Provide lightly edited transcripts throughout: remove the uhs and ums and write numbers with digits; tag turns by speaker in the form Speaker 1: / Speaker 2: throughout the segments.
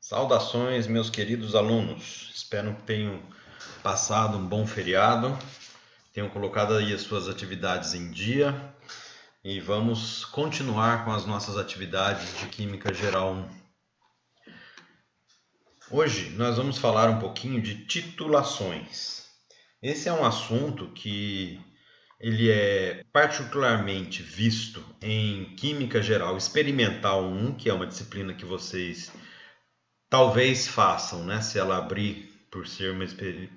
Speaker 1: Saudações, meus queridos alunos. Espero que tenham passado um bom feriado, tenham colocado aí as suas atividades em dia e vamos continuar com as nossas atividades de Química Geral 1. Hoje nós vamos falar um pouquinho de titulações. Esse é um assunto que ele é particularmente visto em Química Geral Experimental 1, que é uma disciplina que vocês talvez façam, né, se ela abrir por ser uma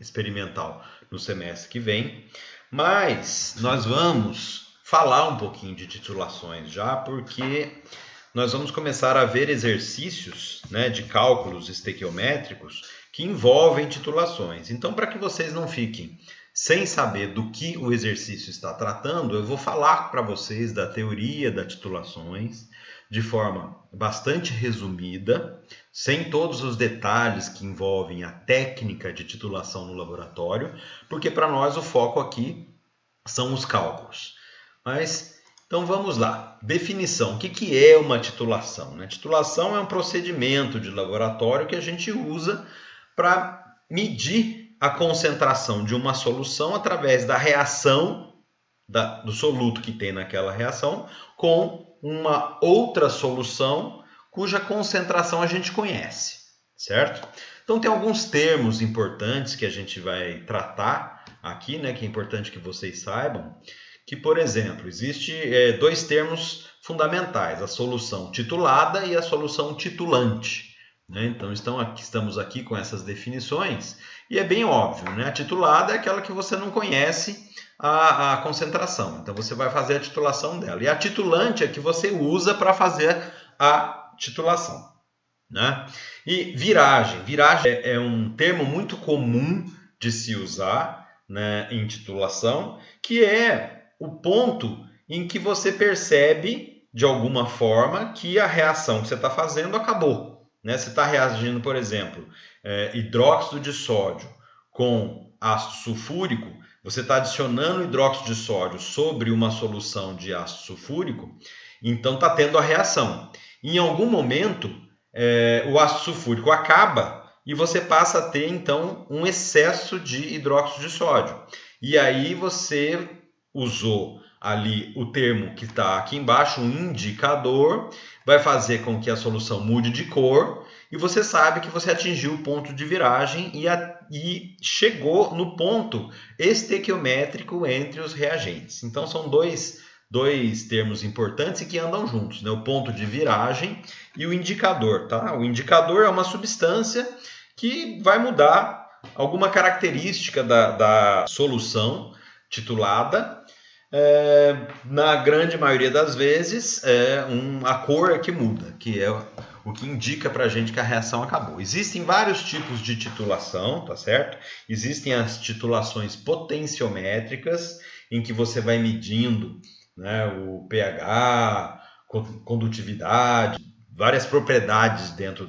Speaker 1: experimental no semestre que vem. Mas nós vamos falar um pouquinho de titulações já, porque nós vamos começar a ver exercícios, né, de cálculos estequiométricos que envolvem titulações. Então, para que vocês não fiquem sem saber do que o exercício está tratando, eu vou falar para vocês da teoria das titulações de forma bastante resumida, sem todos os detalhes que envolvem a técnica de titulação no laboratório, porque para nós o foco aqui são os cálculos. Mas, então vamos lá. Definição. O que é uma titulação? Titulação é um procedimento de laboratório que a gente usa para medir a concentração de uma solução através da reação do soluto que tem naquela reação com uma outra solução cuja concentração a gente conhece, certo? Então tem alguns termos importantes que a gente vai tratar aqui, né, que é importante que vocês saibam, que, por exemplo, existe dois termos fundamentais, a solução titulada e a solução titulante. Né? Então estamos aqui com essas definições e é bem óbvio, né? A titulada é aquela que você não conhece a concentração, então você vai fazer a titulação dela. E a titulante é que você usa para fazer a titulação. Né? E viragem. Viragem é um termo muito comum de se usar, né, em titulação, que é o ponto em que você percebe, de alguma forma, que a reação que você está fazendo acabou. Né? Você está reagindo, por exemplo, hidróxido de sódio com ácido sulfúrico, você está adicionando hidróxido de sódio sobre uma solução de ácido sulfúrico, então está tendo a reação. Em algum momento, o ácido sulfúrico acaba e você passa a ter, então, um excesso de hidróxido de sódio. E aí você usou ali o termo que está aqui embaixo, um indicador, vai fazer com que a solução mude de cor e você sabe que você atingiu o ponto de viragem e chegou no ponto estequiométrico entre os reagentes. Então são dois termos importantes e que andam juntos, né? O ponto de viragem e o indicador. Tá? O indicador é uma substância que vai mudar alguma característica da solução titulada. Na grande maioria das vezes, a cor é que muda, que é o que indica para a gente que a reação acabou. Existem vários tipos de titulação, tá certo? Existem as titulações potenciométricas, em que você vai medindo, né, o pH, condutividade, várias propriedades dentro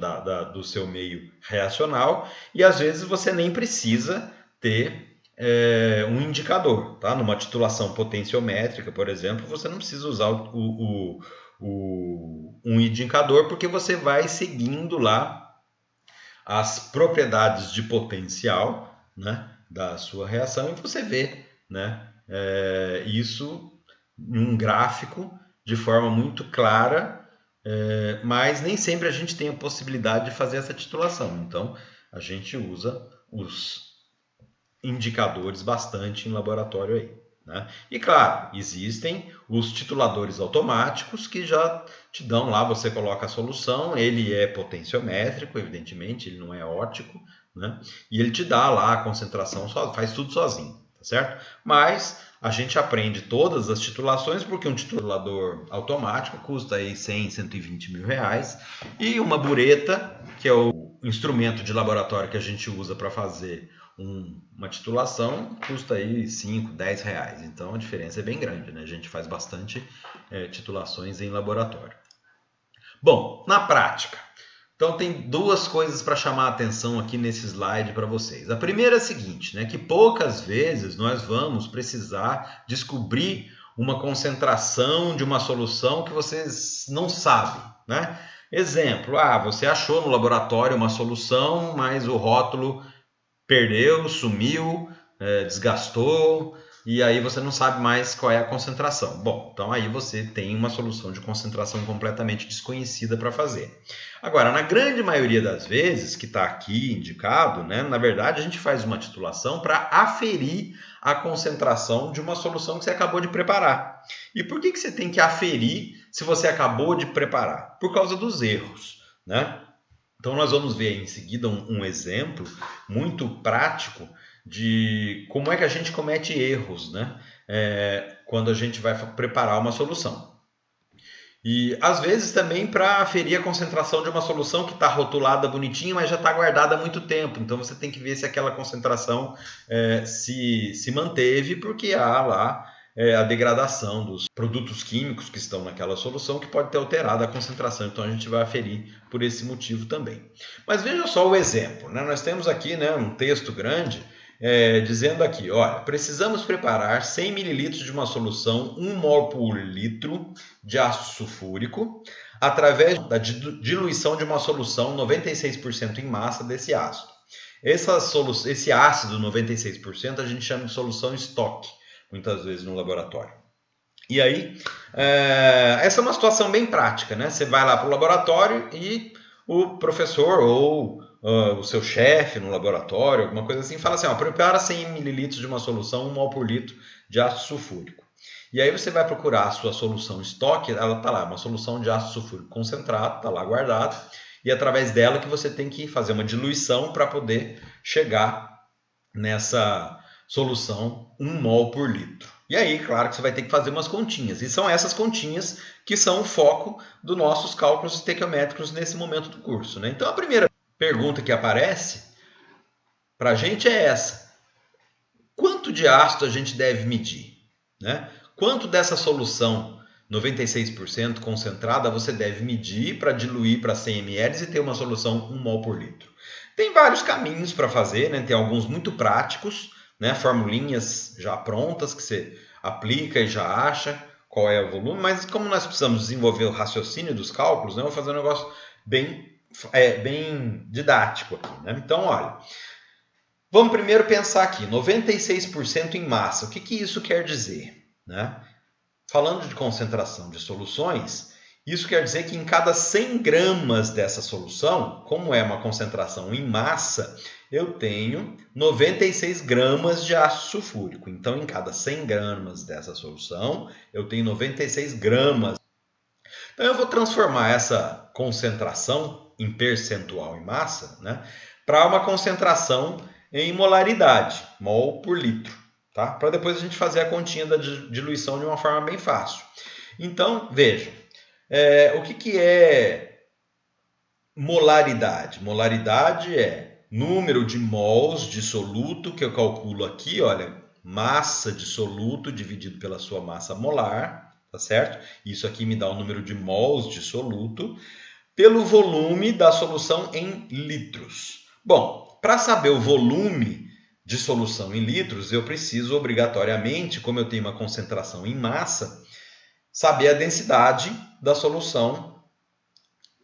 Speaker 1: do seu meio reacional, e às vezes você nem precisa ter um indicador. Tá? Numa titulação potenciométrica, por exemplo, você não precisa usar um indicador, porque você vai seguindo lá as propriedades de potencial, né, da sua reação e você vê, né, isso em um gráfico de forma muito clara, mas nem sempre a gente tem a possibilidade de fazer essa titulação. Então, a gente usa os indicadores bastante em laboratório aí. Né? E claro, existem os tituladores automáticos que já te dão lá, você coloca a solução, ele é potenciométrico, evidentemente, ele não é óptico, né? E ele te dá lá a concentração, faz tudo sozinho, tá certo? Mas a gente aprende todas as titulações porque um titulador automático custa aí 100, 120 mil reais e uma bureta, que é o instrumento de laboratório que a gente usa para fazer uma titulação, custa aí 5, 10 reais. Então a diferença é bem grande, né? A gente faz bastante titulações em laboratório. Bom, na prática, então tem duas coisas para chamar a atenção aqui nesse slide para vocês. A primeira é a seguinte, né? Que poucas vezes nós vamos precisar descobrir uma concentração de uma solução que vocês não sabem, né? Exemplo, você achou no laboratório uma solução, mas o rótulo perdeu, sumiu, desgastou, e aí você não sabe mais qual é a concentração. Bom, então aí você tem uma solução de concentração completamente desconhecida para fazer. Agora, na grande maioria das vezes, que está aqui indicado, né, na verdade a gente faz uma titulação para aferir a concentração de uma solução que você acabou de preparar. E por que você tem que aferir se você acabou de preparar? Por causa dos erros, né? Então nós vamos ver em seguida um exemplo muito prático de como é que a gente comete erros, né? Quando a gente vai preparar uma solução. E às vezes também para aferir a concentração de uma solução que está rotulada bonitinho, mas já está guardada há muito tempo. Então você tem que ver se aquela concentração se manteve, porque há lá a degradação dos produtos químicos que estão naquela solução que pode ter alterado a concentração. Então a gente vai aferir por esse motivo também. Mas veja só o exemplo, né? Nós temos aqui, né, um texto grande dizendo aqui, olha, precisamos preparar 100 ml de uma solução 1 mol por litro de ácido sulfúrico através da diluição de uma solução 96% em massa desse ácido. Esse ácido 96% a gente chama de solução estoque, muitas vezes no laboratório. E aí, essa é uma situação bem prática, né? Você vai lá para o laboratório e o professor ou o seu chefe no laboratório, alguma coisa assim, fala assim, prepara 100 ml de uma solução 1 mol por litro de ácido sulfúrico. E aí você vai procurar a sua solução estoque, ela está lá, uma solução de ácido sulfúrico concentrado, está lá guardada, e é através dela que você tem que fazer uma diluição para poder chegar nessa solução 1 mol por litro. E aí, claro que você vai ter que fazer umas continhas. E são essas continhas que são o foco dos nossos cálculos estequiométricos nesse momento do curso, né? Então, a primeira pergunta que aparece para a gente é essa. Quanto de ácido a gente deve medir, né? Quanto dessa solução 96% concentrada você deve medir para diluir para 100 ml e ter uma solução 1 mol por litro? Tem vários caminhos para fazer, né? Tem alguns muito práticos, né? Formulinhas já prontas que você aplica e já acha qual é o volume, mas como nós precisamos desenvolver o raciocínio dos cálculos, né? Eu vou fazer um negócio bem didático aqui, né? Então, olha, vamos primeiro pensar aqui, 96% em massa. O que isso quer dizer, né? Falando de concentração de soluções, isso quer dizer que em cada 100 gramas dessa solução, como é uma concentração em massa, eu tenho 96 gramas de ácido sulfúrico. Então, em cada 100 gramas dessa solução, eu tenho 96 gramas. Então, eu vou transformar essa concentração em percentual em massa, né, para uma concentração em molaridade, mol por litro. Tá? Para depois a gente fazer a continha da diluição de uma forma bem fácil. Então, veja, o que é molaridade? Molaridade é número de mols de soluto, que eu calculo aqui, olha, massa de soluto dividido pela sua massa molar, tá certo? Isso aqui me dá o número de mols de soluto, pelo volume da solução em litros. Bom, para saber o volume de solução em litros, eu preciso obrigatoriamente, como eu tenho uma concentração em massa, saber a densidade da solução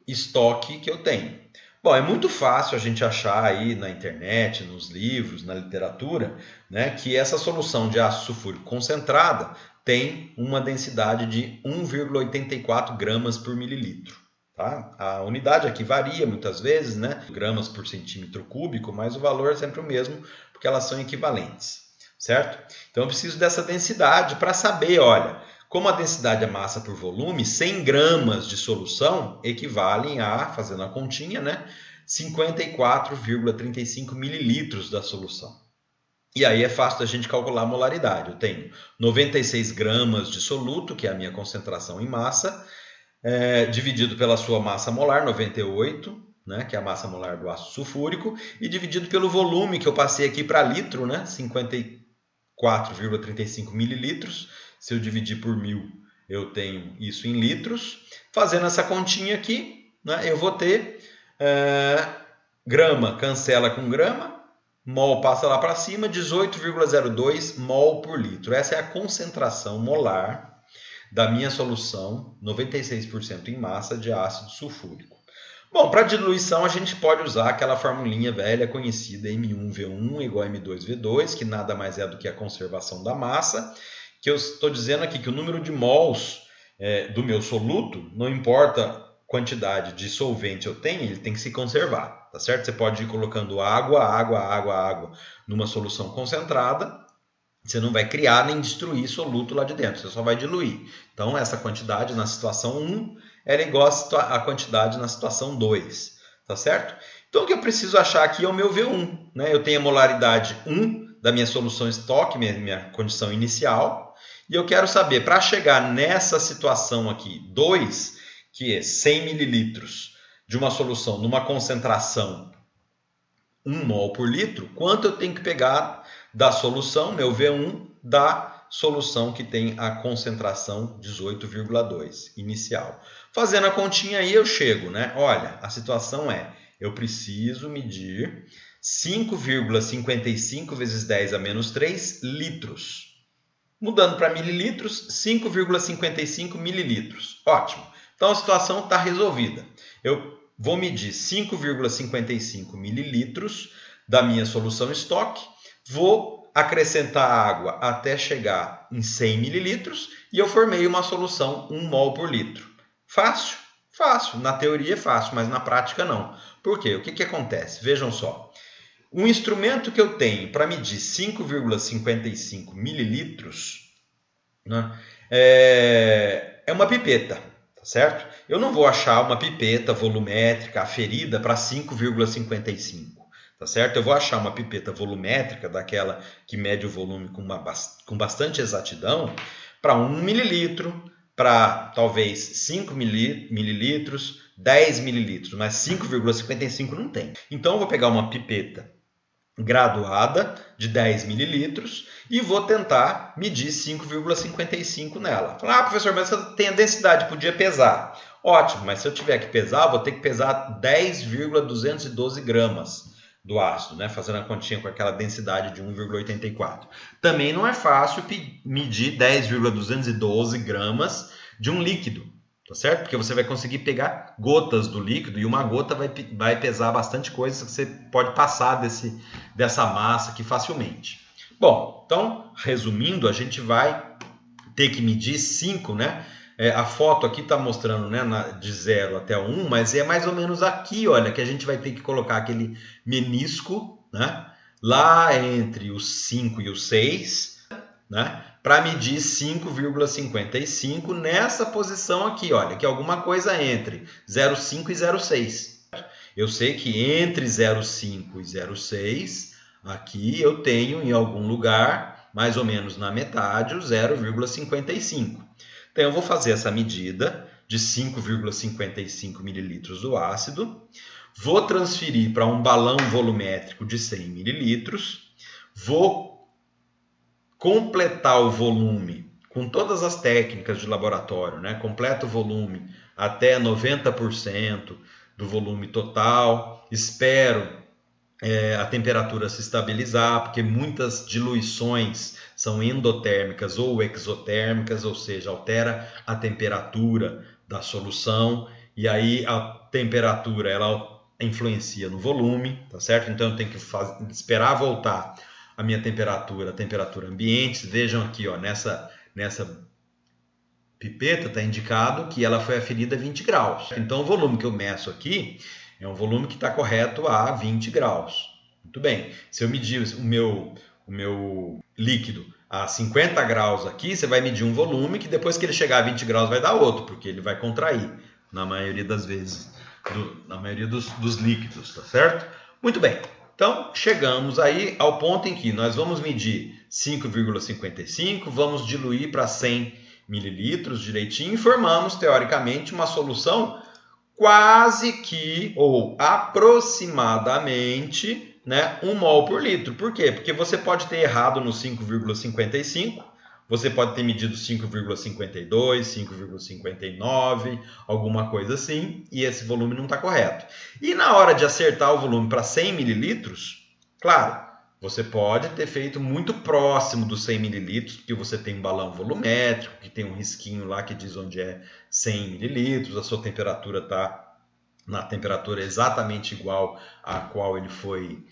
Speaker 1: estoque que eu tenho. Bom, é muito fácil a gente achar aí na internet, nos livros, na literatura, né, que essa solução de ácido sulfúrico concentrada tem uma densidade de 1,84 gramas por mililitro. Tá? A unidade aqui varia muitas vezes, né? Gramas por centímetro cúbico, mas o valor é sempre o mesmo, porque elas são equivalentes, certo? Então eu preciso dessa densidade para saber, olha, como a densidade é massa por volume, 100 gramas de solução equivalem a, fazendo a continha, né, 54,35 mililitros da solução. E aí é fácil da gente calcular a molaridade. Eu tenho 96 gramas de soluto, que é a minha concentração em massa, dividido pela sua massa molar, 98, né, que é a massa molar do ácido sulfúrico, e dividido pelo volume que eu passei aqui para litro, né, 54,35 mililitros. Se eu dividir por 1000, eu tenho isso em litros. Fazendo essa continha aqui, né, eu vou ter grama cancela com grama, mol passa lá para cima, 18,02 mol por litro. Essa é a concentração molar da minha solução 96% em massa de ácido sulfúrico. Bom, para diluição a gente pode usar aquela formulinha velha conhecida M1V1 igual a M2V2, que nada mais é do que a conservação da massa, que eu estou dizendo aqui que o número de mols do meu soluto, não importa a quantidade de solvente eu tenho, ele tem que se conservar, tá certo? Você pode ir colocando água numa solução concentrada, você não vai criar nem destruir soluto lá de dentro, você só vai diluir. Então, essa quantidade na situação 1 era igual à quantidade na situação 2, tá certo? Então, o que eu preciso achar aqui é o meu V1, né? Eu tenho a molaridade 1 da minha solução estoque, minha condição inicial, e eu quero saber, para chegar nessa situação aqui, 2, que é 100 mililitros de uma solução numa concentração 1 mol por litro, quanto eu tenho que pegar da solução, meu V1, da solução que tem a concentração 18,2 inicial. Fazendo a continha aí eu chego, né? Olha, a situação é, eu preciso medir 5,55 vezes 10 a menos 3 litros. Mudando para mililitros, 5,55 mililitros. Ótimo. Então a situação está resolvida. Eu vou medir 5,55 mililitros da minha solução estoque, vou acrescentar água até chegar em 100 mililitros e eu formei uma solução 1 mol por litro. Fácil? Fácil. Na teoria é fácil, mas na prática não. Por quê? O que acontece? Vejam só. Um instrumento que eu tenho para medir 5,55 mililitros, né, é uma pipeta, tá certo? Eu não vou achar uma pipeta volumétrica aferida para 5,55, tá certo? Eu vou achar uma pipeta volumétrica, daquela que mede o volume com bastante exatidão, para 1 mililitro, para talvez 5 mililitros, 10 mililitros, mas 5,55 não tem. Então eu vou pegar uma pipeta graduada de 10 mililitros e vou tentar medir 5,55 nela. Falar, professor, mas você tem a densidade, podia pesar. Ótimo, mas se eu tiver que pesar, vou ter que pesar 10,212 gramas do ácido, né? Fazendo a continha com aquela densidade de 1,84. Também não é fácil medir 10,212 gramas de um líquido, tá certo? Porque você vai conseguir pegar gotas do líquido e uma gota vai pesar bastante coisa que você pode passar dessa massa aqui facilmente. Bom, então, resumindo, a gente vai ter que medir 5, né? A foto aqui está mostrando, né, de 0 até 1, mas é mais ou menos aqui, olha, que a gente vai ter que colocar aquele menisco, né, lá entre os 5 e os 6, né, para medir 5,55 nessa posição aqui, olha, que é alguma coisa entre 0,5 e 0,6. Eu sei que entre 0,5 e 0,6, aqui eu tenho em algum lugar, mais ou menos na metade, o 0,55. Então eu vou fazer essa medida de 5,55 mililitros do ácido, vou transferir para um balão volumétrico de 100 mililitros, vou completar o volume com todas as técnicas de laboratório, né? Completa o volume até 90% do volume total, espero a temperatura se estabilizar, porque muitas diluições são endotérmicas ou exotérmicas, ou seja, altera a temperatura da solução e aí a temperatura ela influencia no volume, tá certo? Então eu tenho que esperar voltar a minha temperatura, a temperatura ambiente. Vejam aqui, ó, nessa pipeta está indicado que ela foi aferida a 20 graus. Então o volume que eu meço aqui é um volume que está correto a 20 graus. Muito bem. Se eu medir o meu líquido a 50 graus aqui, você vai medir um volume que depois que ele chegar a 20 graus vai dar outro, porque ele vai contrair na maioria das vezes, na maioria dos líquidos, tá certo? Muito bem. Então, chegamos aí ao ponto em que nós vamos medir 5,55, vamos diluir para 100 mililitros direitinho e formamos, teoricamente, uma solução quase que, ou aproximadamente, né, 1 mol por litro. Por quê? Porque você pode ter errado no 5,55, você pode ter medido 5,52, 5,59, alguma coisa assim, e esse volume não está correto. E na hora de acertar o volume para 100 mililitros, claro, você pode ter feito muito próximo dos 100 mililitros, porque você tem um balão volumétrico, que tem um risquinho lá que diz onde é 100 mililitros, a sua temperatura está na temperatura exatamente igual a qual ele foi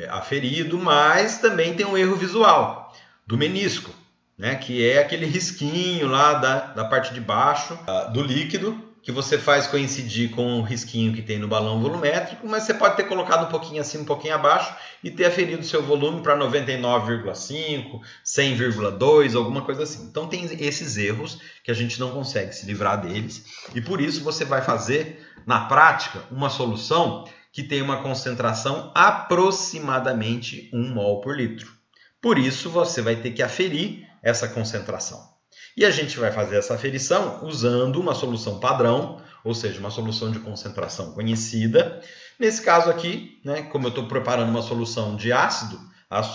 Speaker 1: aferido, mas também tem um erro visual do menisco, né, que é aquele risquinho lá da parte de baixo do líquido, que você faz coincidir com o risquinho que tem no balão volumétrico, mas você pode ter colocado um pouquinho acima, um pouquinho abaixo e ter aferido o seu volume para 99,5, 100,2, alguma coisa assim. Então tem esses erros que a gente não consegue se livrar deles e por isso você vai fazer, na prática, uma solução que tem uma concentração aproximadamente 1 mol por litro. Por isso você vai ter que aferir essa concentração. E a gente vai fazer essa aferição usando uma solução padrão, ou seja, uma solução de concentração conhecida. Nesse caso aqui, né, como eu estou preparando uma solução de ácido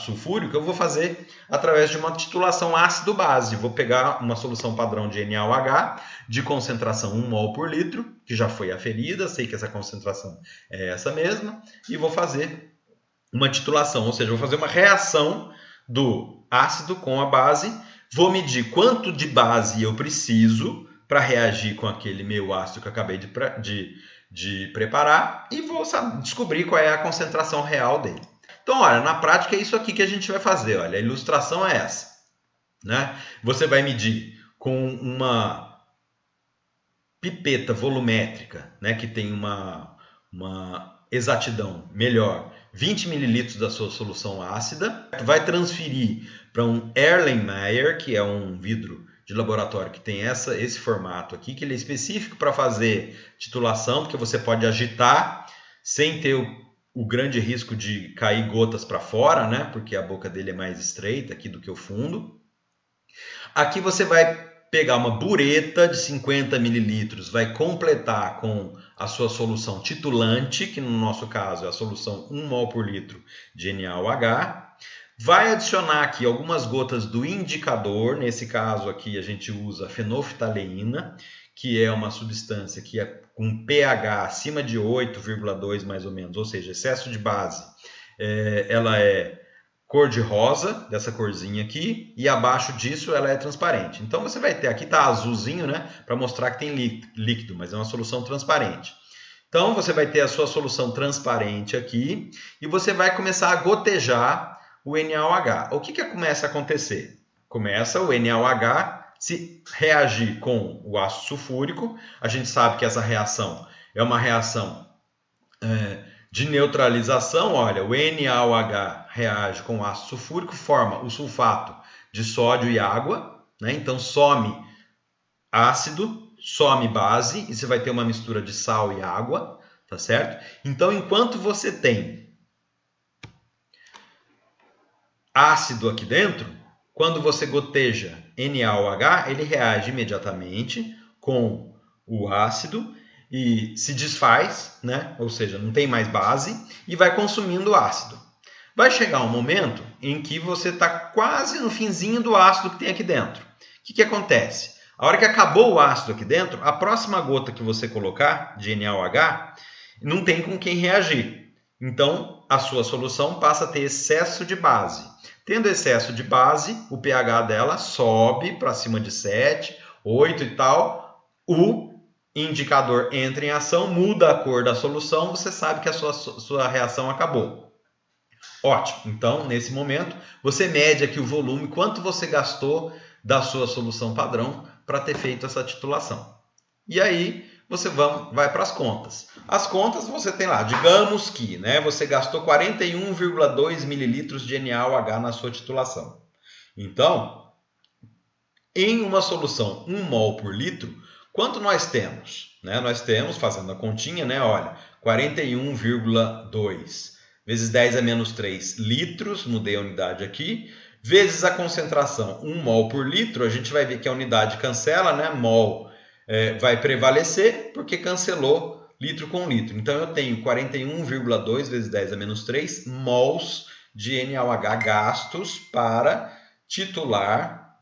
Speaker 1: sulfúrico, eu vou fazer através de uma titulação ácido-base. Vou pegar uma solução padrão de NaOH de concentração 1 mol por litro, que já foi aferida, sei que essa concentração é essa mesma, e vou fazer uma titulação, ou seja, vou fazer uma reação do ácido com a base. Vou medir quanto de base eu preciso para reagir com aquele meio ácido que eu acabei de preparar e vou descobrir qual é a concentração real dele. Então, olha, na prática é isso aqui que a gente vai fazer. Olha, a ilustração é essa, né? Você vai medir com uma pipeta volumétrica, né, que tem uma exatidão melhor, 20 ml da sua solução ácida, vai transferir para um Erlenmeyer, que é um vidro de laboratório que tem esse formato aqui, que ele é específico para fazer titulação, porque você pode agitar sem ter o grande risco de cair gotas para fora, né? Porque a boca dele é mais estreita aqui do que o fundo. Aqui você vai pegar uma bureta de 50 ml, vai completar com a sua solução titulante, que no nosso caso é a solução 1 mol por litro de NaOH. Vai adicionar aqui algumas gotas do indicador, nesse caso aqui a gente usa fenolftaleína, que é uma substância que é com pH acima de 8,2 mais ou menos, ou seja, excesso de base. Ela é cor de rosa, dessa corzinha aqui, e abaixo disso ela é transparente. Então você vai ter, aqui está azulzinho, né, para mostrar que tem líquido, mas é uma solução transparente. Então você vai ter a sua solução transparente aqui e você vai começar a gotejar o NaOH. O que começa a acontecer? Começa o NaOH se reagir com o ácido sulfúrico. A gente sabe que essa reação é uma reação de neutralização. Olha, o NaOH reage com o ácido sulfúrico, forma o sulfato de sódio e água, né? Então some ácido, some base, e você vai ter uma mistura de sal e água, tá certo? Então, enquanto você tem ácido aqui dentro, quando você goteja NaOH, ele reage imediatamente com o ácido e se desfaz, né? Ou seja, não tem mais base e vai consumindo o ácido. Vai chegar um momento em que você está quase no finzinho do ácido que tem aqui dentro. O que acontece? A hora que acabou o ácido aqui dentro, a próxima gota que você colocar de NaOH não tem com quem reagir. Então, a sua solução passa a ter excesso de base. Tendo excesso de base, o pH dela sobe para cima de 7, 8 e tal. O indicador entra em ação, muda a cor da solução, você sabe que a sua reação acabou. Ótimo. Então, nesse momento, você mede aqui o volume, quanto você gastou da sua solução padrão para ter feito essa titulação. E aí, você vai para as contas. As contas você tem lá, digamos que, né, você gastou 41,2 ml de NaOH na sua titulação. Então, em uma solução 1 mol por litro, quanto nós temos? Né? Nós temos, fazendo a continha, né, olha, 41,2 vezes 10 a menos 3 litros, mudei a unidade aqui, vezes a concentração 1 mol por litro, a gente vai ver que a unidade cancela, né, mol vai prevalecer porque cancelou litro com litro. Então, eu tenho 41,2 vezes 10 a menos 3 mols de NaOH gastos para titular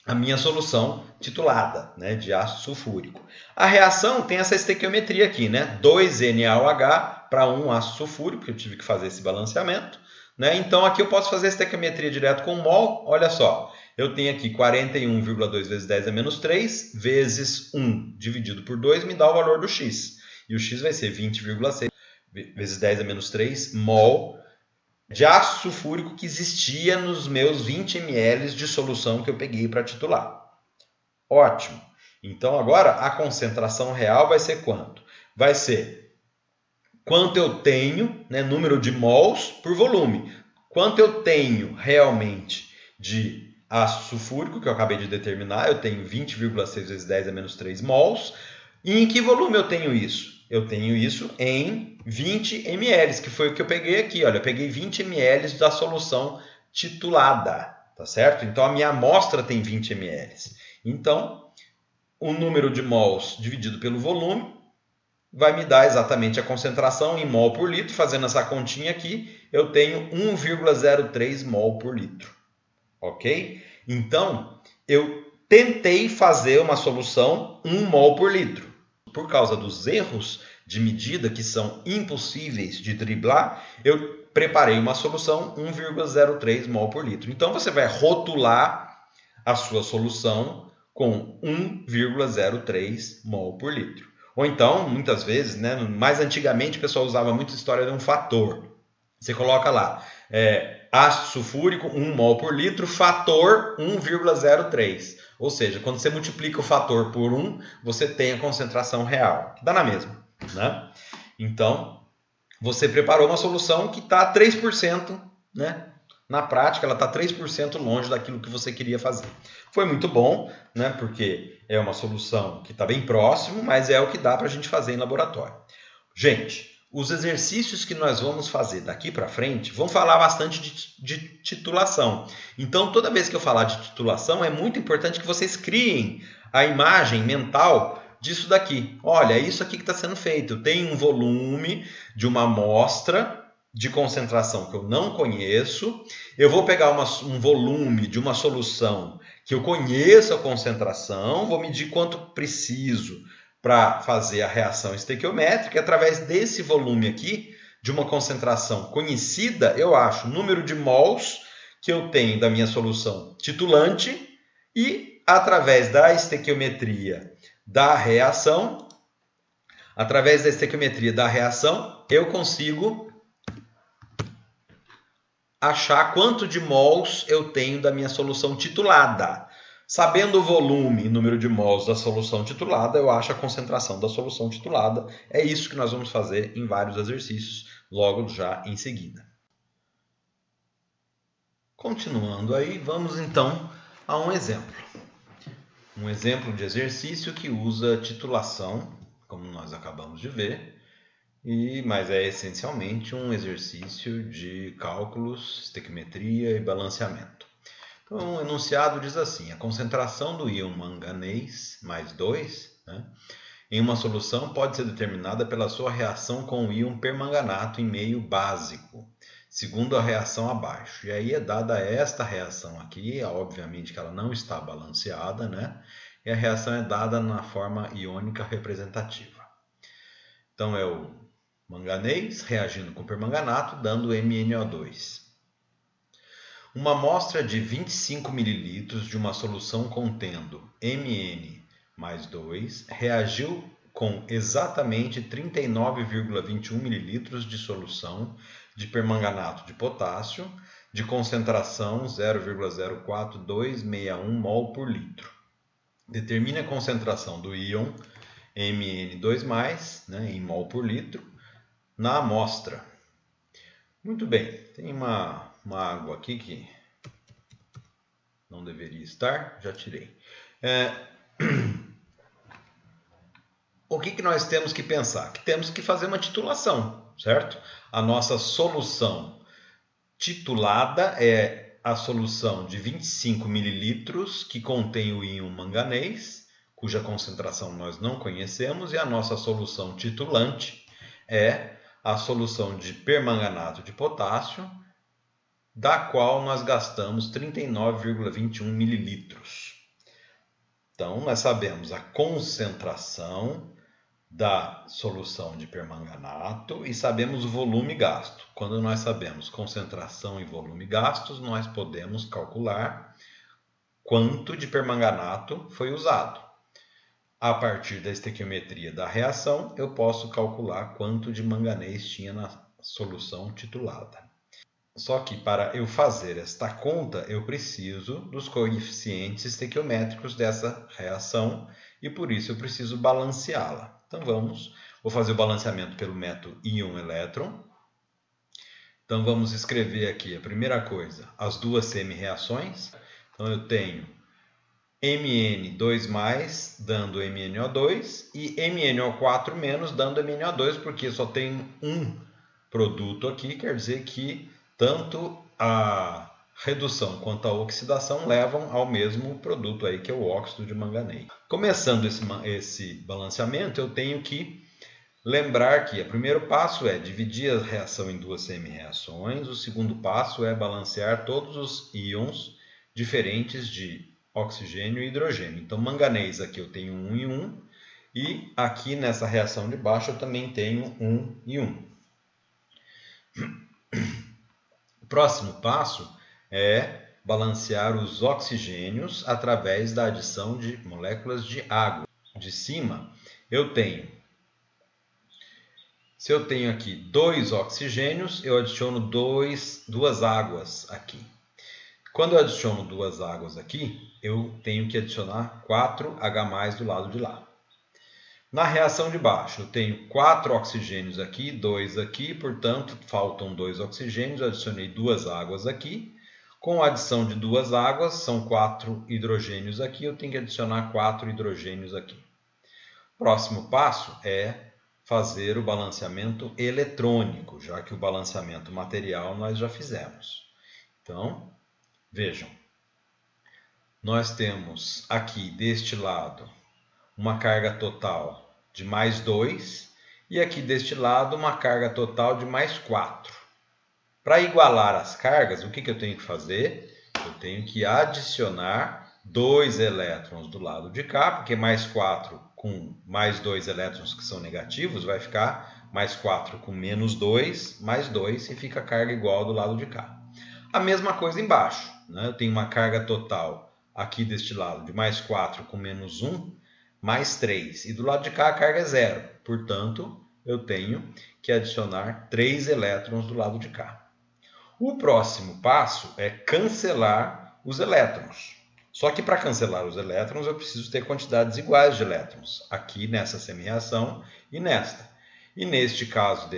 Speaker 1: a minha solução titulada, né, de ácido sulfúrico. A reação tem essa estequiometria aqui, né? 2 NaOH para 1 ácido sulfúrico, porque eu tive que fazer esse balanceamento, né? Então, aqui eu posso fazer a estequiometria direto com mol. Olha só, eu tenho aqui 41,2 vezes 10 a menos 3 vezes 1 dividido por 2 me dá o valor do X. E o X vai ser 20,6 vezes 10 a menos 3 mol de ácido sulfúrico que existia nos meus 20 ml de solução que eu peguei para titular. Ótimo. Então agora a concentração real vai ser quanto? Vai ser quanto eu tenho, né, número de mols por volume. Quanto eu tenho realmente de ácido sulfúrico, que eu acabei de determinar, eu tenho 20,6 vezes 10 a menos 3 mols. E em que volume eu tenho isso? Eu tenho isso em 20 ml, que foi o que eu peguei aqui. Olha, eu peguei 20 ml da solução titulada, tá certo? Então a minha amostra tem 20 ml. Então, o número de mols dividido pelo volume vai me dar exatamente a concentração em mol por litro. Fazendo essa continha aqui, eu tenho 1,03 mol por litro. Ok? Então, eu tentei fazer uma solução 1 mol por litro. Por causa dos erros de medida que são impossíveis de driblar, eu preparei uma solução 1,03 mol por litro. Então, você vai rotular a sua solução com 1,03 mol por litro. Ou então, muitas vezes, né, mais antigamente, o pessoal usava muito a história de um fator. Você coloca lá, ácido sulfúrico 1 mol por litro, fator 1,03. Ou seja, quando você multiplica o fator por 1, você tem a concentração real, que dá na mesma, né? Então, você preparou uma solução que está 3%, né? Na prática, ela está 3% longe daquilo que você queria fazer. Foi muito bom, né? Porque é uma solução que está bem próximo, mas é o que dá para a gente fazer em laboratório. Gente, os exercícios que nós vamos fazer daqui para frente vão falar bastante de titulação. Então, toda vez que eu falar de titulação, é muito importante que vocês criem a imagem mental disso daqui. Olha, é isso aqui que está sendo feito. Eu tenho um volume de uma amostra de concentração que eu não conheço. Eu vou pegar um volume de uma solução que eu conheço a concentração, vou medir quanto preciso para fazer a reação estequiométrica. Através desse volume aqui, de uma concentração conhecida, eu acho o número de mols que eu tenho da minha solução titulante e, através da estequiometria da reação, eu consigo achar quanto de mols eu tenho da minha solução titulada. Sabendo o volume e número de mols da solução titulada, eu acho a concentração da solução titulada. É isso que nós vamos fazer em vários exercícios, logo já em seguida. Continuando aí, vamos então a um exemplo. Um exemplo de exercício que usa titulação, como nós acabamos de ver, mas é essencialmente um exercício de cálculos, estequiometria e balanceamento. Então, o enunciado diz assim: a concentração do íon manganês mais 2, né, em uma solução pode ser determinada pela sua reação com o íon permanganato em meio básico, segundo a reação abaixo. E aí é dada esta reação aqui, obviamente que ela não está balanceada, né? E a reação é dada na forma iônica representativa. Então é o manganês reagindo com permanganato, dando MnO2. Uma amostra de 25 ml de uma solução contendo Mn mais 2 reagiu com exatamente 39,21 ml de solução de permanganato de potássio de concentração 0,04261 mol por litro. Determine a concentração do íon Mn2+, né, em mol por litro, na amostra. Muito bem, tem uma água aqui que não deveria estar, já tirei. O que nós temos que pensar? Que temos que fazer uma titulação, certo? A nossa solução titulada é a solução de 25 ml que contém o íon manganês, cuja concentração nós não conhecemos, e a nossa solução titulante é a solução de permanganato de potássio, da qual nós gastamos 39,21 mililitros. Então, nós sabemos a concentração da solução de permanganato e sabemos o volume gasto. Quando nós sabemos concentração e volume gastos, nós podemos calcular quanto de permanganato foi usado. a partir da estequiometria da reação, eu posso calcular quanto de manganês tinha na solução titulada. Só que para eu fazer esta conta, eu preciso dos coeficientes estequiométricos dessa reação e por isso eu preciso balanceá-la. Então vou fazer o balanceamento pelo método íon-elétron. Então vamos escrever aqui a primeira coisa, as duas semi-reações. Então eu tenho Mn2+, dando MnO2, e MnO4- dando MnO2, porque só tem um produto aqui, quer dizer que tanto a redução quanto a oxidação levam ao mesmo produto aí, que é o óxido de manganês. Começando esse balanceamento, eu tenho que lembrar que o primeiro passo é dividir a reação em duas semi-reações, o segundo passo é balancear todos os íons diferentes de oxigênio e hidrogênio. Então, manganês aqui eu tenho 1 e 1, e aqui nessa reação de baixo eu também tenho 1 e 1. O próximo passo é balancear os oxigênios através da adição de moléculas de água. De cima eu tenho, se eu tenho aqui 2 oxigênios, eu adiciono duas águas aqui. Quando eu adiciono duas águas aqui, eu tenho que adicionar 4H+ do lado de lá. Na reação de baixo, eu tenho 4 oxigênios aqui, 2 aqui, portanto, faltam 2 oxigênios, eu adicionei 2 águas aqui. Com a adição de 2 águas, são 4 hidrogênios aqui, eu tenho que adicionar 4 hidrogênios aqui. Próximo passo é fazer o balanceamento eletrônico, já que o balanceamento material nós já fizemos. Então, vejam, nós temos aqui deste lado uma carga total de +2 e aqui deste lado uma carga total de +4. Para igualar as cargas, o que eu tenho que fazer? Eu tenho que adicionar 2 elétrons do lado de cá, porque +4 com +2 elétrons que são negativos vai ficar +4 com -2, +2 e fica a carga igual do lado de cá. A mesma coisa embaixo, né? Eu tenho uma carga total aqui deste lado de +4 com -1, +3. E do lado de cá a carga é 0. Portanto, eu tenho que adicionar 3 elétrons do lado de cá. O próximo passo é cancelar os elétrons. Só que para cancelar os elétrons eu preciso ter quantidades iguais de elétrons. Aqui nessa semi-reação e nesta. E neste caso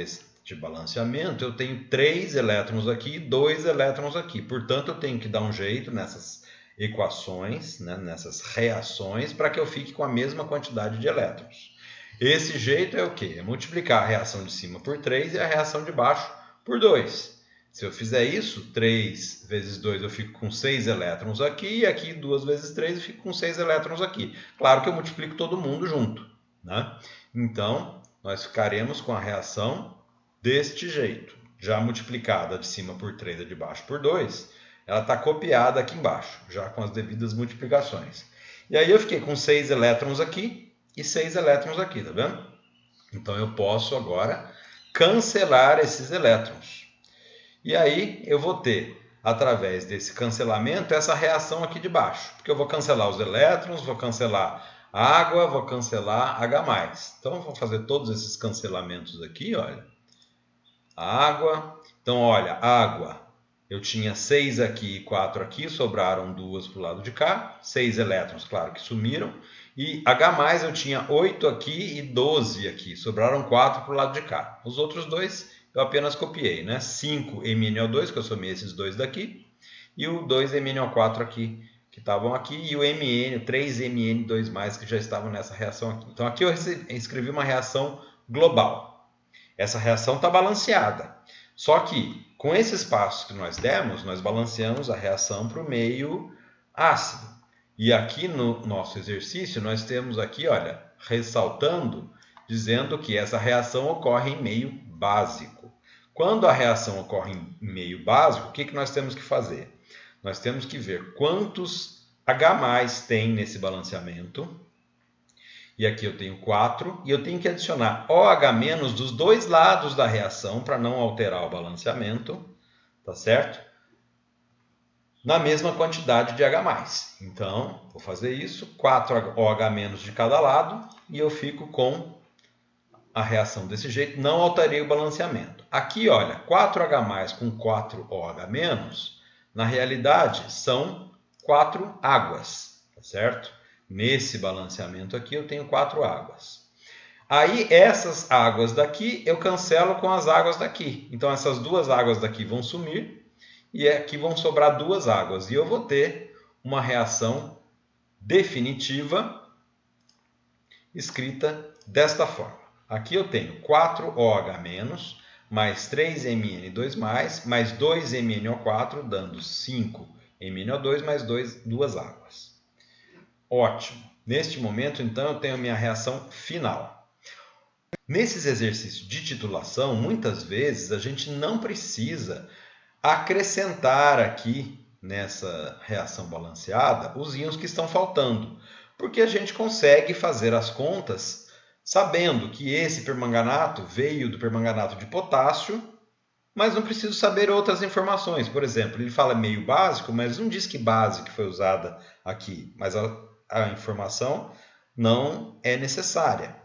Speaker 1: de balanceamento, eu tenho 3 elétrons aqui e 2 elétrons aqui. Portanto, eu tenho que dar um jeito nessas equações, né, nessas reações, para que eu fique com a mesma quantidade de elétrons. Esse jeito é o quê? É multiplicar a reação de cima por 3 e a reação de baixo por 2. Se eu fizer isso, 3 vezes 2 eu fico com 6 elétrons aqui, e aqui 2 vezes 3 eu fico com 6 elétrons aqui. Claro que eu multiplico todo mundo junto, né? Então, nós ficaremos com a reação deste jeito, já multiplicada de cima por 3 e de baixo por 2, ela está copiada aqui embaixo, já com as devidas multiplicações. E aí eu fiquei com 6 elétrons aqui e 6 elétrons aqui, tá vendo? Então eu posso agora cancelar esses elétrons. E aí eu vou ter, através desse cancelamento, essa reação aqui de baixo. Porque eu vou cancelar os elétrons, vou cancelar a água, vou cancelar H+. Então eu vou fazer todos esses cancelamentos aqui, olha. A água. Então, olha, água. Eu tinha 6 aqui e 4 aqui, sobraram 2 para o lado de cá. 6 elétrons, claro que sumiram. E H+, eu tinha 8 aqui e 12 aqui, sobraram 4 para o lado de cá. Os outros dois eu apenas copiei, né? 5 MnO2, que eu somei esses dois daqui, e o 2 MnO4 aqui, que estavam aqui, e o Mn, o 3 Mn2+, que já estavam nessa reação aqui. Então, aqui eu escrevi uma reação global. Essa reação está balanceada. Só que, com esses passos que nós demos, nós balanceamos a reação para o meio ácido. E aqui no nosso exercício, nós temos aqui, olha, ressaltando, dizendo que essa reação ocorre em meio básico. Quando a reação ocorre em meio básico, o que nós temos que fazer? Nós temos que ver quantos H+ tem nesse balanceamento. E aqui eu tenho 4, e eu tenho que adicionar OH- dos dois lados da reação para não alterar o balanceamento, tá certo? na mesma quantidade de H+. Então, vou fazer isso, 4OH- de cada lado, e eu fico com a reação desse jeito, não alterei o balanceamento. Aqui, olha, 4H+ com 4OH-, na realidade, são 4 águas, tá certo? Nesse balanceamento aqui, eu tenho 4 águas. Aí, essas águas daqui, eu cancelo com as águas daqui. Então, essas duas águas daqui vão sumir, e aqui vão sobrar 2 águas. E eu vou ter uma reação definitiva escrita desta forma. Aqui eu tenho 4OH- mais 3MN2+, mais 2MnO4, dando 5MnO2 mais 2 águas. Ótimo. Neste momento, então, eu tenho a minha reação final. Nesses exercícios de titulação, muitas vezes a gente não precisa acrescentar aqui nessa reação balanceada os íons que estão faltando, porque a gente consegue fazer as contas sabendo que esse permanganato veio do permanganato de potássio, mas não preciso saber outras informações. Por exemplo, ele fala meio básico, mas não diz que base que foi usada aqui, mas a informação não é necessária.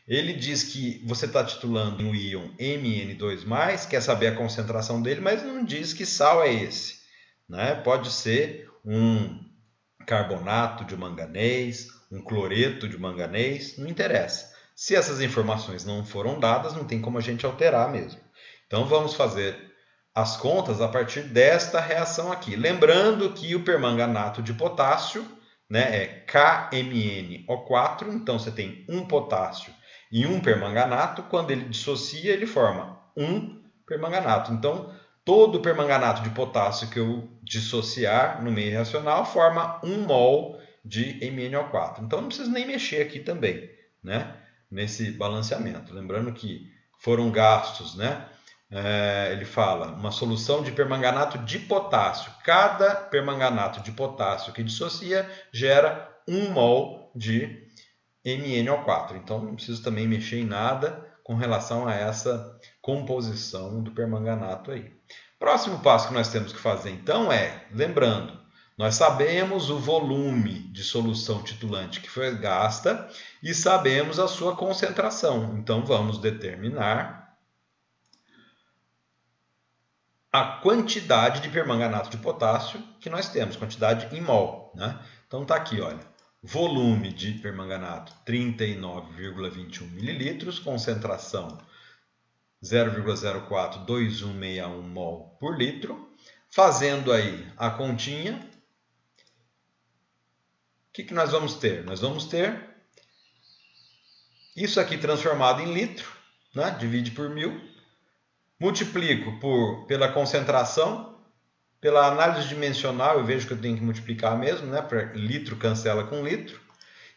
Speaker 1: Ele diz que você está titulando um íon Mn2+, quer saber a concentração dele, mas não diz que sal é esse, né? Pode ser um carbonato de manganês, um cloreto de manganês, não interessa. Se essas informações não foram dadas, não tem como a gente alterar mesmo. Então vamos fazer as contas a partir desta reação aqui. Lembrando que o permanganato de potássio, né, é KMnO4, então você tem um potássio e um permanganato. Quando ele dissocia, ele forma um permanganato. Então, todo permanganato de potássio que eu dissociar no meio reacional forma 1 mol de MnO4. Então, não preciso nem mexer aqui também, né, nesse balanceamento. Lembrando que foram gastos, né? Ele fala uma solução de permanganato de potássio. Cada permanganato de potássio que dissocia gera 1 mol de MnO4. Então, não preciso também mexer em nada com relação a essa composição do permanganato aí. Próximo passo que nós temos que fazer, então, lembrando, nós sabemos o volume de solução titulante que foi gasta e sabemos a sua concentração. Então, vamos determinar a quantidade de permanganato de potássio que nós temos, quantidade em mol, né? Então, está aqui, olha. Volume de permanganato 39,21 ml, concentração 0,042161 mol por litro. Fazendo aí a continha, o que nós vamos ter? Nós vamos ter isso aqui transformado em litro, né? Divide por 1000, multiplico pela concentração. Pela análise dimensional, eu vejo que eu tenho que multiplicar mesmo, né? Para litro cancela com litro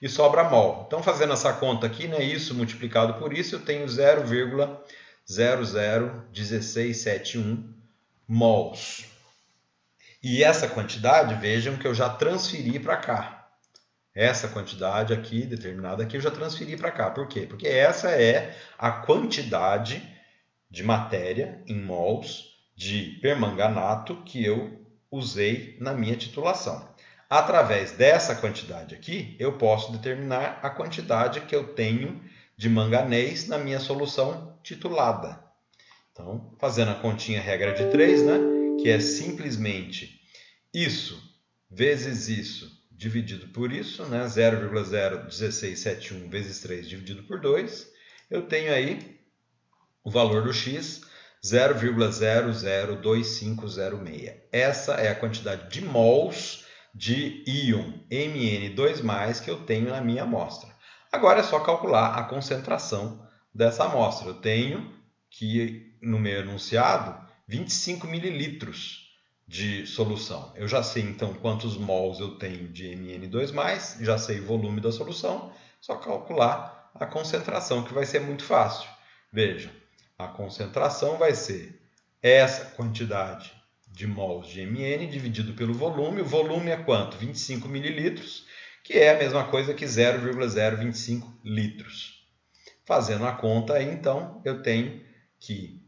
Speaker 1: e sobra mol. Então, fazendo essa conta aqui, né? Isso multiplicado por isso, eu tenho 0,001671 mols. E essa quantidade, vejam que eu já transferi para cá. Essa quantidade aqui, determinada aqui, eu já transferi para cá. Por quê? Porque essa é a quantidade de matéria em mols de permanganato que eu usei na minha titulação. Através dessa quantidade aqui, eu posso determinar a quantidade que eu tenho de manganês na minha solução titulada. Então, fazendo a continha regra de 3, né, que é simplesmente isso vezes isso dividido por isso, né, 0,01671 vezes 3 dividido por 2, eu tenho aí o valor do x, 0,002506. Essa é a quantidade de mols de íon Mn2+, que eu tenho na minha amostra. Agora é só calcular a concentração dessa amostra. Eu tenho que, no meu enunciado, 25 mililitros de solução. Eu já sei, então, quantos mols eu tenho de Mn2+, já sei o volume da solução, só calcular a concentração, que vai ser muito fácil. Vejam, a concentração vai ser essa quantidade de mols de Mn dividido pelo volume. O volume é quanto? 25 mililitros, que é a mesma coisa que 0,025 litros. Fazendo a conta aí, então, eu tenho que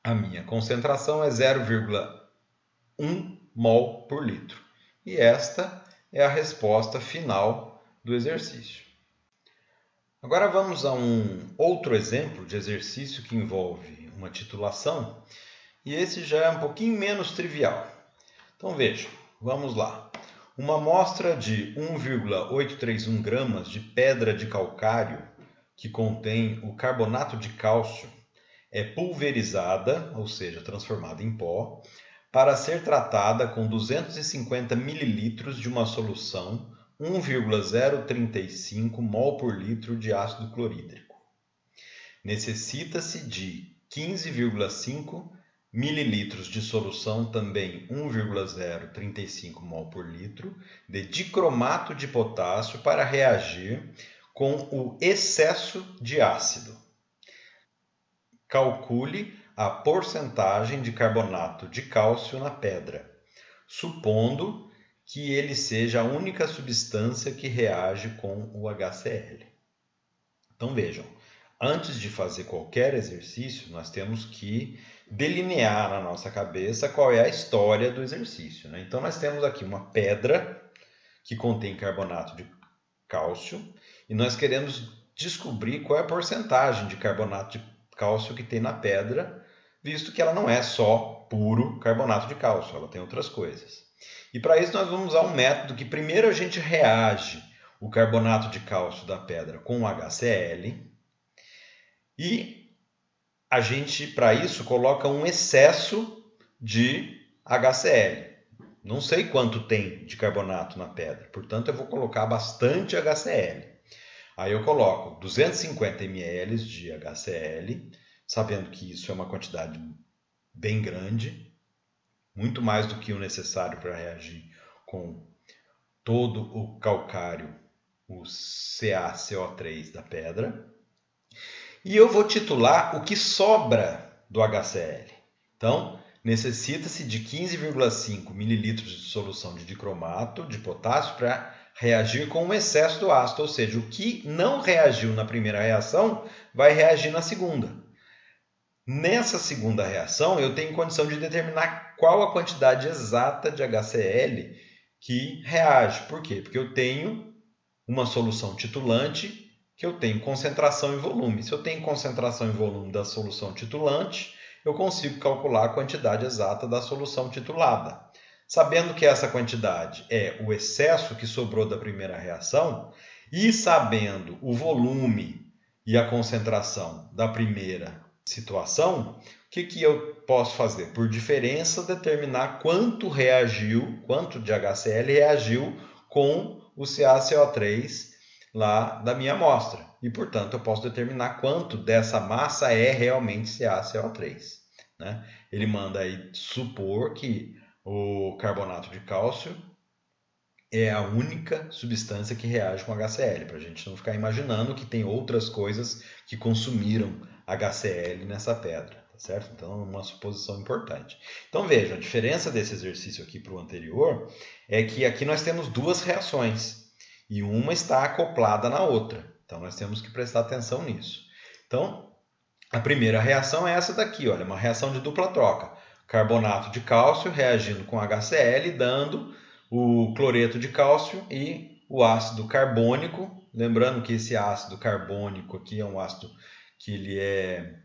Speaker 1: a minha concentração é 0,1 mol por litro. E esta é a resposta final do exercício. Agora vamos a um outro exemplo de exercício que envolve uma titulação, e esse já é um pouquinho menos trivial. Então vejam, vamos lá. Uma amostra de 1,831 gramas de pedra de calcário que contém o carbonato de cálcio é pulverizada, ou seja, transformada em pó, para ser tratada com 250 ml de uma solução 1,035 mol por litro de ácido clorídrico. Necessita-se de 15,5 ml de solução, também 1,035 mol por litro, de dicromato de potássio para reagir com o excesso de ácido. Calcule a porcentagem de carbonato de cálcio na pedra, supondo que ele seja a única substância que reage com o HCl. Então vejam, antes de fazer qualquer exercício, nós temos que delinear na nossa cabeça qual é a história do exercício, né? Então nós temos aqui uma pedra que contém carbonato de cálcio e nós queremos descobrir qual é a porcentagem de carbonato de cálcio que tem na pedra, visto que ela não é só puro carbonato de cálcio, ela tem outras coisas. E para isso nós vamos usar um método que primeiro a gente reage o carbonato de cálcio da pedra com o HCl e a gente, para isso, coloca um excesso de HCl. Não sei quanto tem de carbonato na pedra, portanto eu vou colocar bastante HCl. Aí eu coloco 250 ml de HCl, sabendo que isso é uma quantidade bem grande, muito mais do que o necessário para reagir com todo o calcário, o CaCO3 da pedra. E eu vou titular o que sobra do HCl. Então, necessita-se de 15,5 ml de solução de dicromato de potássio para reagir com o excesso do ácido, ou seja, o que não reagiu na primeira reação vai reagir na segunda. Nessa segunda reação, eu tenho condição de determinar qual a quantidade exata de HCl que reage. Por quê? Porque eu tenho uma solução titulante que eu tenho concentração e volume. Se eu tenho concentração e volume da solução titulante, eu consigo calcular a quantidade exata da solução titulada. Sabendo que essa quantidade é o excesso que sobrou da primeira reação e sabendo o volume e a concentração da primeira situação, o que eu posso fazer? Por diferença, determinar quanto reagiu, quanto de HCl reagiu com o CaCO3 lá da minha amostra. E, portanto, eu posso determinar quanto dessa massa é realmente CaCO3. Né? Ele manda aí supor que o carbonato de cálcio é a única substância que reage com HCl, para a gente não ficar imaginando que tem outras coisas que consumiram HCl nessa pedra, tá certo? Então, é uma suposição importante. Então, veja, a diferença desse exercício aqui para o anterior é que aqui nós temos duas reações e uma está acoplada na outra. Então, nós temos que prestar atenção nisso. Então, a primeira reação é essa daqui, olha, uma reação de dupla troca. Carbonato de cálcio reagindo com HCl, dando o cloreto de cálcio e o ácido carbônico. Lembrando que esse ácido carbônico aqui é um ácido que ele é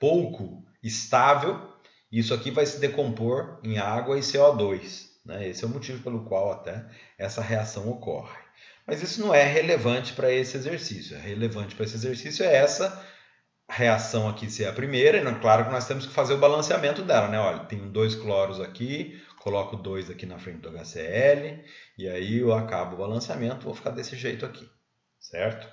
Speaker 1: pouco estável. Isso aqui vai se decompor em água e CO2. Né? Esse é o motivo pelo qual até essa reação ocorre. Mas isso não é relevante para esse exercício. É relevante para esse exercício é essa reação aqui ser a primeira, e claro que nós temos que fazer o balanceamento dela, né? Olha, tem 2 cloros aqui, coloco 2 aqui na frente do HCl, e aí eu acabo o balanceamento, vou ficar desse jeito aqui, certo?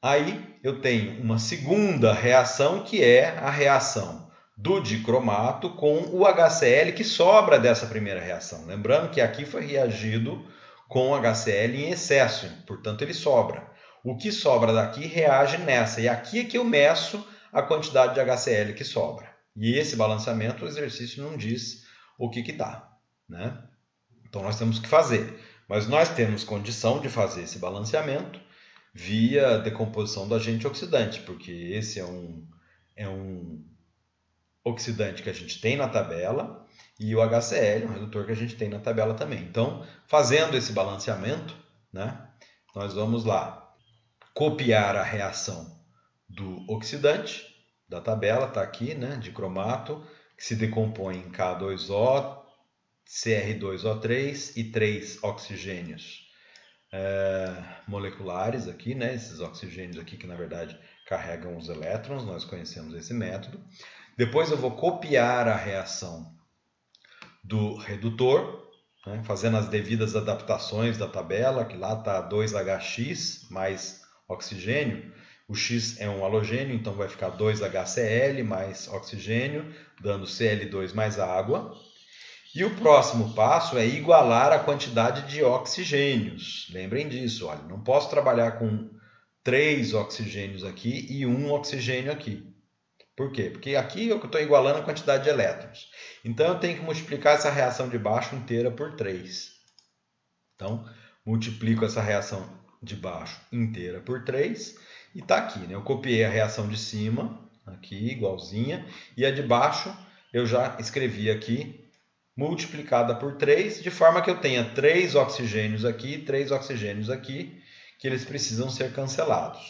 Speaker 1: Aí eu tenho uma segunda reação, que é a reação do dicromato com o HCl que sobra dessa primeira reação. Lembrando que aqui foi reagido com HCl em excesso, portanto ele sobra. O que sobra daqui reage nessa, e aqui é que eu meço a quantidade de HCl que sobra. E esse balanceamento, o exercício não diz o que dá, né? Então nós temos que fazer, mas nós temos condição de fazer esse balanceamento via decomposição do agente oxidante, porque esse é um oxidante que a gente tem na tabela e o HCl, um redutor que a gente tem na tabela também. Então, fazendo esse balanceamento, né, nós vamos lá copiar a reação do oxidante da tabela, está aqui, né, de cromato, que se decompõe em K2O, Cr2O3 e 3 oxigênios moleculares aqui, né, esses oxigênios aqui que na verdade carregam os elétrons, nós conhecemos esse método. Depois eu vou copiar a reação do redutor, né, fazendo as devidas adaptações da tabela, que lá está 2HX mais oxigênio. O X é um halogênio, então vai ficar 2HCl mais oxigênio, dando Cl2 mais água. E o próximo passo é igualar a quantidade de oxigênios. Lembrem disso, olha, não posso trabalhar com 3 oxigênios aqui e 1 oxigênio aqui. Por quê? Porque aqui eu estou igualando a quantidade de elétrons. Então eu tenho que multiplicar essa reação de baixo inteira por 3. Então, multiplico essa reação de baixo inteira por 3 e está aqui, né? Eu copiei a reação de cima, aqui, igualzinha, e a de baixo eu já escrevi aqui, multiplicada por 3, de forma que eu tenha 3 oxigênios aqui e 3 oxigênios aqui, que eles precisam ser cancelados.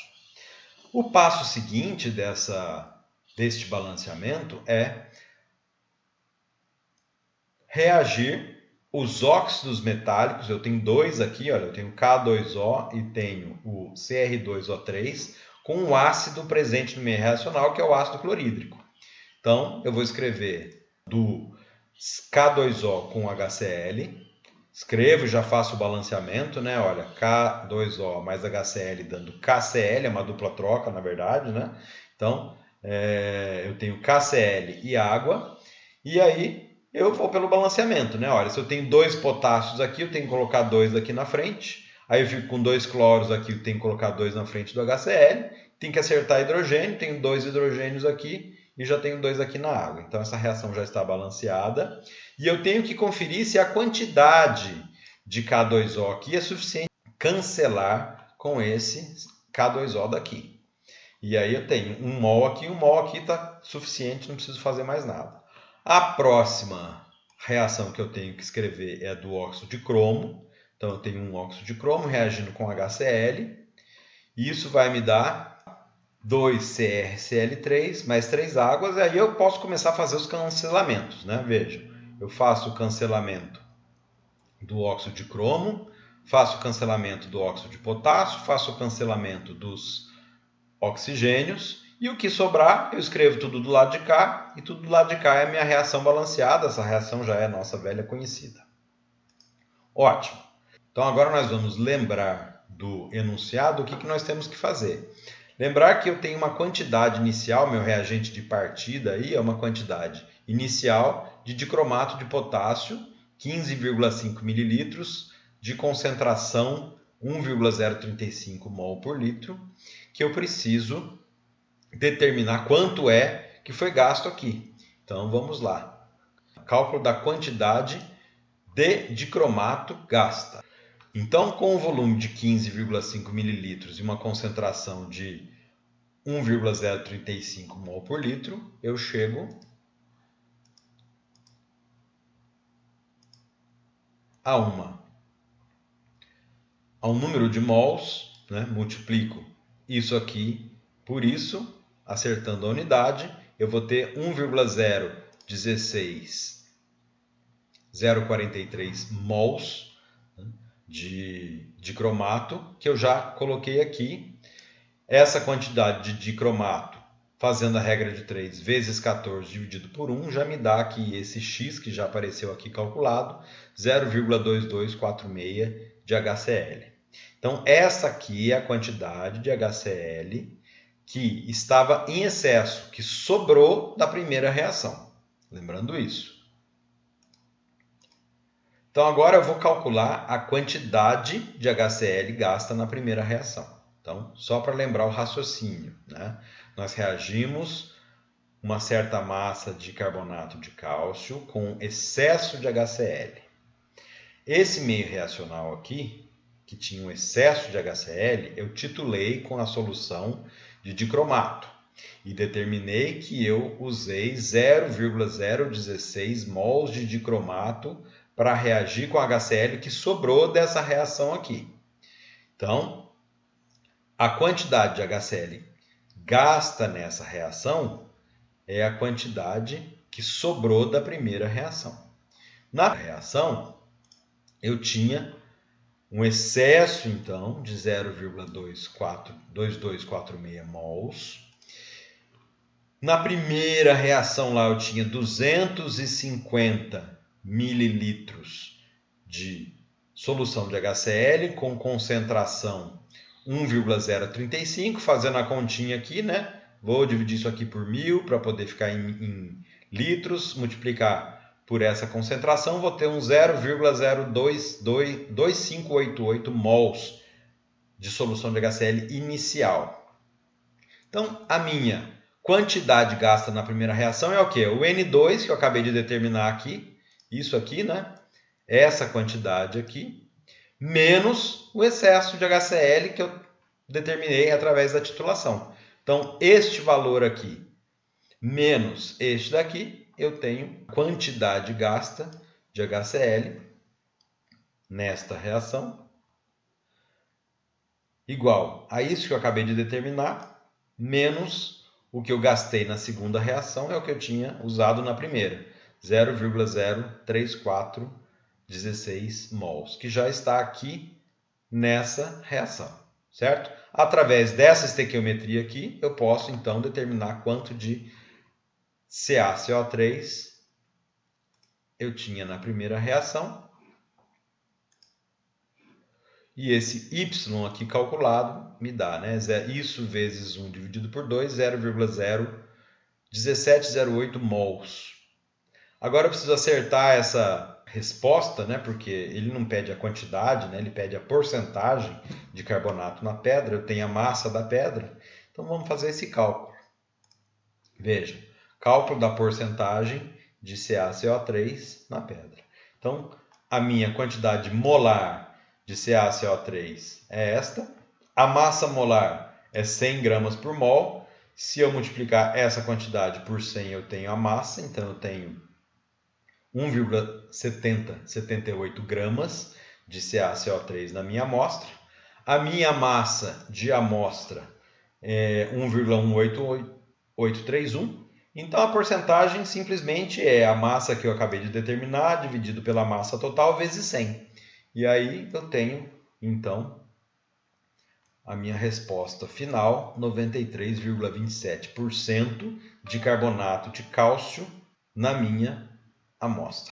Speaker 1: O passo seguinte deste balanceamento é reagir os óxidos metálicos. Eu tenho dois aqui, olha, eu tenho K2O e tenho o Cr2O3 com o ácido presente no meio reacional, que é o ácido clorídrico. Então, eu vou escrever do K2O com HCl, escrevo e já faço o balanceamento, né? Olha, K2O mais HCl dando KCl, é uma dupla troca, na verdade, né? Então, eu tenho KCl e água, e aí eu vou pelo balanceamento, né? Olha, se eu tenho 2 potássios aqui, eu tenho que colocar 2 aqui na frente, aí eu fico com 2 cloros aqui, eu tenho que colocar 2 na frente do HCl, tem que acertar hidrogênio, tenho 2 hidrogênios aqui, e já tenho 2 aqui na água. Então, essa reação já está balanceada. E eu tenho que conferir se a quantidade de K2O aqui é suficiente para cancelar com esse K2O daqui. E aí eu tenho 1 mol aqui está suficiente, não preciso fazer mais nada. A próxima reação que eu tenho que escrever é a do óxido de cromo. Então, eu tenho um óxido de cromo reagindo com HCl. E isso vai me dar 2CrCl3 mais 3 águas, e aí eu posso começar a fazer os cancelamentos, né? Veja, eu faço o cancelamento do óxido de cromo, faço o cancelamento do óxido de potássio, faço o cancelamento dos oxigênios, e o que sobrar, eu escrevo tudo do lado de cá, e tudo do lado de cá é a minha reação balanceada. Essa reação já é a nossa velha conhecida. Ótimo! Então agora nós vamos lembrar do enunciado, o que nós temos que fazer. Lembrar que eu tenho uma quantidade inicial, meu reagente de partida aí é uma quantidade inicial de dicromato de potássio, 15,5 ml, de concentração 1,035 mol por litro, que eu preciso determinar quanto é que foi gasto aqui. Então vamos lá. Cálculo da quantidade de dicromato gasta. Então, com um volume de 15,5 ml e uma concentração de 1,035 mol por litro, eu chego a um número de mols, né? Multiplico isso aqui por isso, acertando a unidade, eu vou ter 1,016,043 mols de cromato, que eu já coloquei aqui. Essa quantidade de cromato, fazendo a regra de 3 vezes 14 dividido por 1, já me dá aqui esse X, que já apareceu aqui calculado, 0,2246 de HCl. Então, essa aqui é a quantidade de HCl que estava em excesso, que sobrou da primeira reação. Lembrando isso. Então, agora eu vou calcular a quantidade de HCl gasta na primeira reação. Então, só para lembrar o raciocínio, né? Nós reagimos uma certa massa de carbonato de cálcio com excesso de HCl. Esse meio reacional aqui, que tinha um excesso de HCl, eu titulei com a solução de dicromato. E determinei que eu usei 0,016 mols de dicromato para reagir com HCl que sobrou dessa reação aqui. Então, a quantidade de HCl gasta nessa reação é a quantidade que sobrou da primeira reação. Na reação, eu tinha um excesso, então, de 0,2246 mols. Na primeira reação lá, eu tinha 250 mililitros de solução de HCl com concentração 1,035, fazendo a continha aqui, né? Vou dividir isso aqui por 1000 para poder ficar em litros, multiplicar por essa concentração, vou ter um 0,02588 mols de solução de HCl inicial. Então, a minha quantidade gasta na primeira reação é o quê? O N2, que eu acabei de determinar aqui, isso aqui, né? Essa quantidade aqui, menos o excesso de HCl que eu determinei através da titulação. Então, este valor aqui, menos este daqui, eu tenho quantidade gasta de HCl nesta reação igual a isso que eu acabei de determinar, menos o que eu gastei na segunda reação, é o que eu tinha usado na primeira, 0,03416 mols, que já está aqui nessa reação, certo? Através dessa estequiometria aqui, eu posso então determinar quanto de CaCO3 eu tinha na primeira reação. E esse Y aqui calculado me dá, né? Isso vezes 1 dividido por 2, 0,01708 mols. Agora eu preciso acertar essa resposta, né? Porque ele não pede a quantidade, né? Ele pede a porcentagem de carbonato na pedra. Eu tenho a massa da pedra. Então vamos fazer esse cálculo. Veja, cálculo da porcentagem de CaCO3 na pedra. Então, a minha quantidade molar de CaCO3 é esta. A massa molar é 100 gramas por mol. Se eu multiplicar essa quantidade por 100, eu tenho a massa. Então, eu tenho 1,78 gramas de CaCO3 na minha amostra. A minha massa de amostra é 1,18831. Então, a porcentagem simplesmente é a massa que eu acabei de determinar dividido pela massa total vezes 100. E aí eu tenho, então, a minha resposta final, 93,27% de carbonato de cálcio na minha amostra.